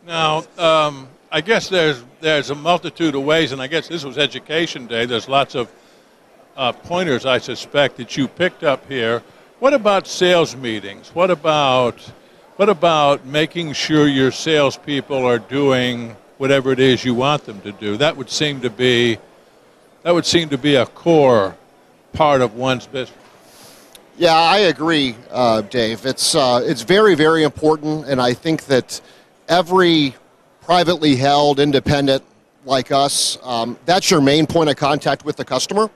Now, I guess there's a multitude of ways, and I guess this was Education Day. There's lots of pointers, I suspect, that you picked up here. What about sales meetings? What about making sure your salespeople are doing whatever it is you want them to do? That would seem to be a core part of one's business. Yeah, I agree, Dave. It's very, very important, and I think that every privately held independent like us, that's your main point of contact with the customer.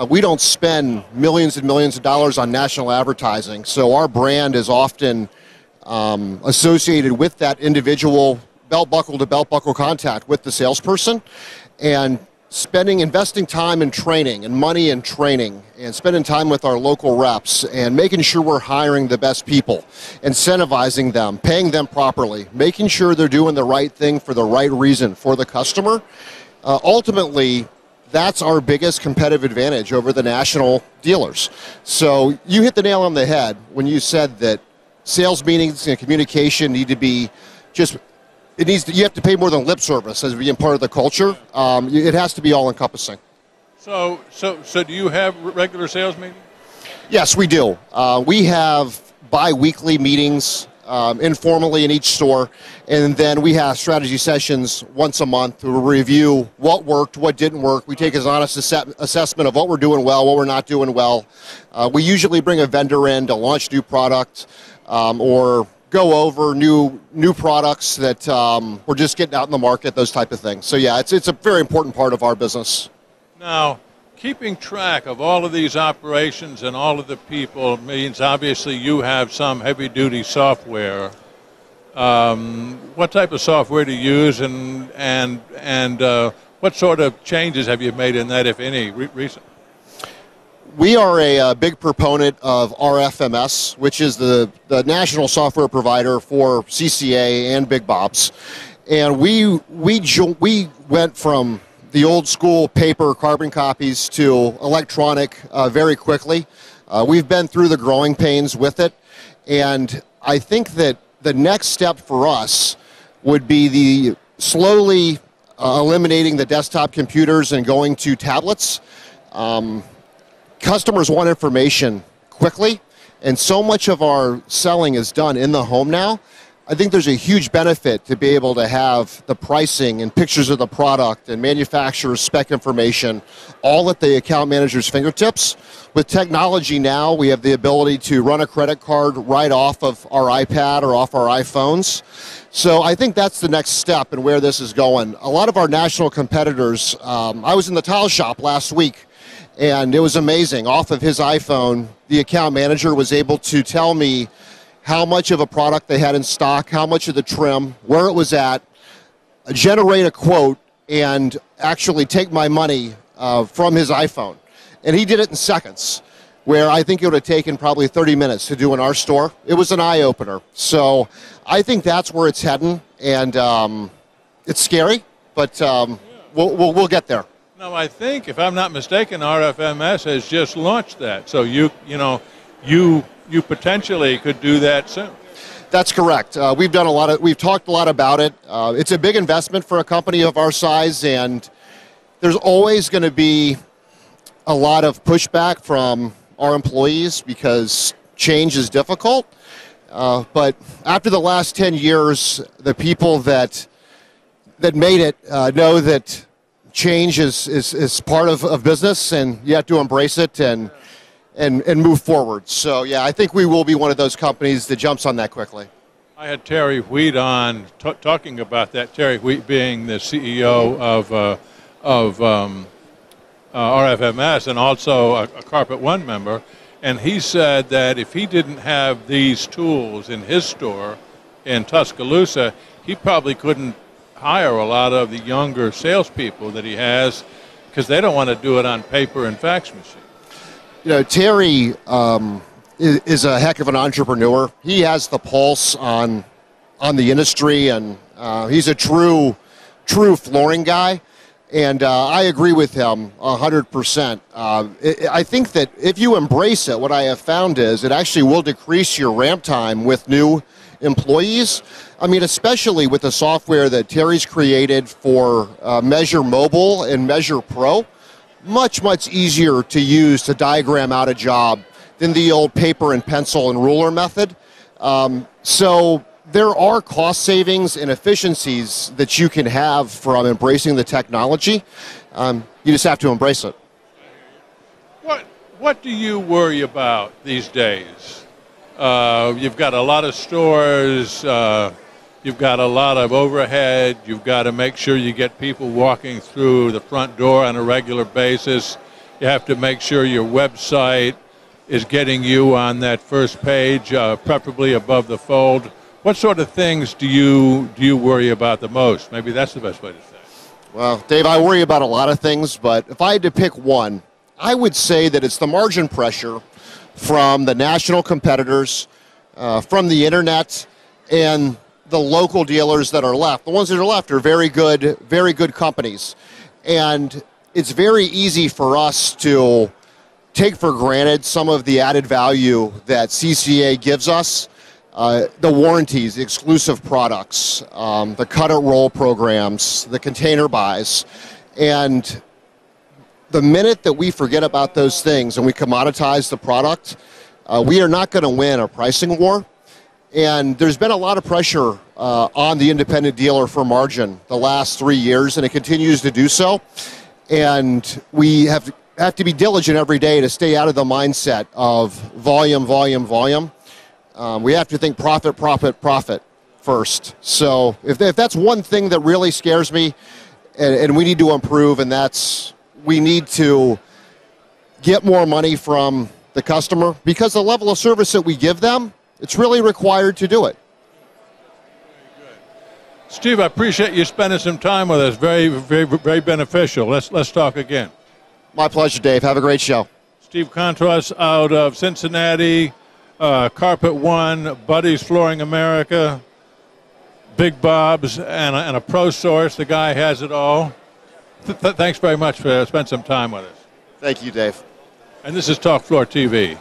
We don't spend millions and millions of dollars on national advertising, so our brand is often associated with that individual belt buckle to belt buckle contact with the salesperson, and investing time in training and money in training and spending time with our local reps and making sure we're hiring the best people, incentivizing them, paying them properly, making sure they're doing the right thing for the right reason for the customer. Ultimately, that's our biggest competitive advantage over the national dealers. So you hit the nail on the head when you said that sales meetings and communication need to be you have to pay more than lip service as being part of the culture. It has to be all encompassing. So do you have regular sales meetings? Yes, we do. We have bi-weekly meetings informally in each store, and then we have strategy sessions once a month to review what worked, what didn't work. We take an honest assessment of what we're doing well, what we're not doing well. We usually bring a vendor in to launch new product or go over new products that we're just getting out in the market, those type of things. So yeah, it's a very important part of our business. Now, keeping track of all of these operations and all of the people means obviously you have some heavy-duty software. What type of software do you use, and what sort of changes have you made in that, if any, recently? We are a big proponent of RFMS, which is the national software provider for CCA and Big Bob's. And we went from the old school paper carbon copies to electronic very quickly. We've been through the growing pains with it. And I think that the next step for us would be the slowly eliminating the desktop computers and going to tablets. Customers want information quickly, and so much of our selling is done in the home now. I think there's a huge benefit to be able to have the pricing and pictures of the product and manufacturer's spec information all at the account manager's fingertips. With technology now, we have the ability to run a credit card right off of our iPad or off our iPhones. So I think that's the next step in where this is going. A lot of our national competitors, I was in the tile shop last week, and it was amazing. Off of his iPhone, the account manager was able to tell me how much of a product they had in stock, how much of the trim, where it was at, generate a quote, and actually take my money from his iPhone. And he did it in seconds, where I think it would have taken probably 30 minutes to do in our store. It was an eye-opener. So I think that's where it's heading, and it's scary, but we'll get there. No, I think, if I'm not mistaken, RFMS has just launched that. So you potentially could do that soon. That's correct. We've talked a lot about it. It's a big investment for a company of our size, and there's always going to be a lot of pushback from our employees because change is difficult. But after the last 10 years, the people that made it know that change is part of business, and you have to embrace it and move forward. So, yeah, I think we will be one of those companies that jumps on that quickly. I had Terry Wheat on talking about that, Terry Wheat being the CEO of RFMS and also a Carpet One member, and he said that if he didn't have these tools in his store in Tuscaloosa, he probably couldn't hire a lot of the younger salespeople that he has because they don't want to do it on paper and fax machine. You know, Terry is a heck of an entrepreneur. He has the pulse on the industry, and He's a true flooring guy, and I agree with him 100%. I think that if you embrace it, what I have found is it actually will decrease your ramp time with new employees. I mean, especially with the software that Terry's created for Measure Mobile and Measure Pro, much easier to use to diagram out a job than the old paper and pencil and ruler method. So there are cost savings and efficiencies that you can have from embracing the technology. You just have to embrace it. What do you worry about these days? You've got a lot of stores. You've got a lot of overhead. You've got to make sure you get people walking through the front door on a regular basis. You have to make sure your website is getting you on that first page, preferably above the fold. What sort of things do you worry about the most? Maybe that's the best way to say it. Well, Dave, I worry about a lot of things, but if I had to pick one, I would say that it's the margin pressure from the national competitors, from the internet, and the local dealers that are left. The ones that are left are very good companies. And it's very easy for us to take for granted some of the added value that CCA gives us. The warranties, the exclusive products, the cut-and-roll programs, the container buys. And the minute that we forget about those things and we commoditize the product, we are not going to win a pricing war. And there's been a lot of pressure on the independent dealer for margin the last 3 years, and it continues to do so. And we have to be diligent every day to stay out of the mindset of volume. We have to think profit first. So if that's one thing that really scares me, and we need to improve, and that's we need to get more money from the customer, because the level of service that we give them, it's really required to do it. Very good. Steve, I appreciate you spending some time with us. Very beneficial. Let's talk again. My pleasure, Dave. Have a great show. Steve Contois out of Cincinnati, Carpet One, Buddy's Flooring America, Big Bob's, and a ProSource. The guy has it all. Thanks very much for spending some time with us. Thank you, Dave. And this is Talk Floor TV.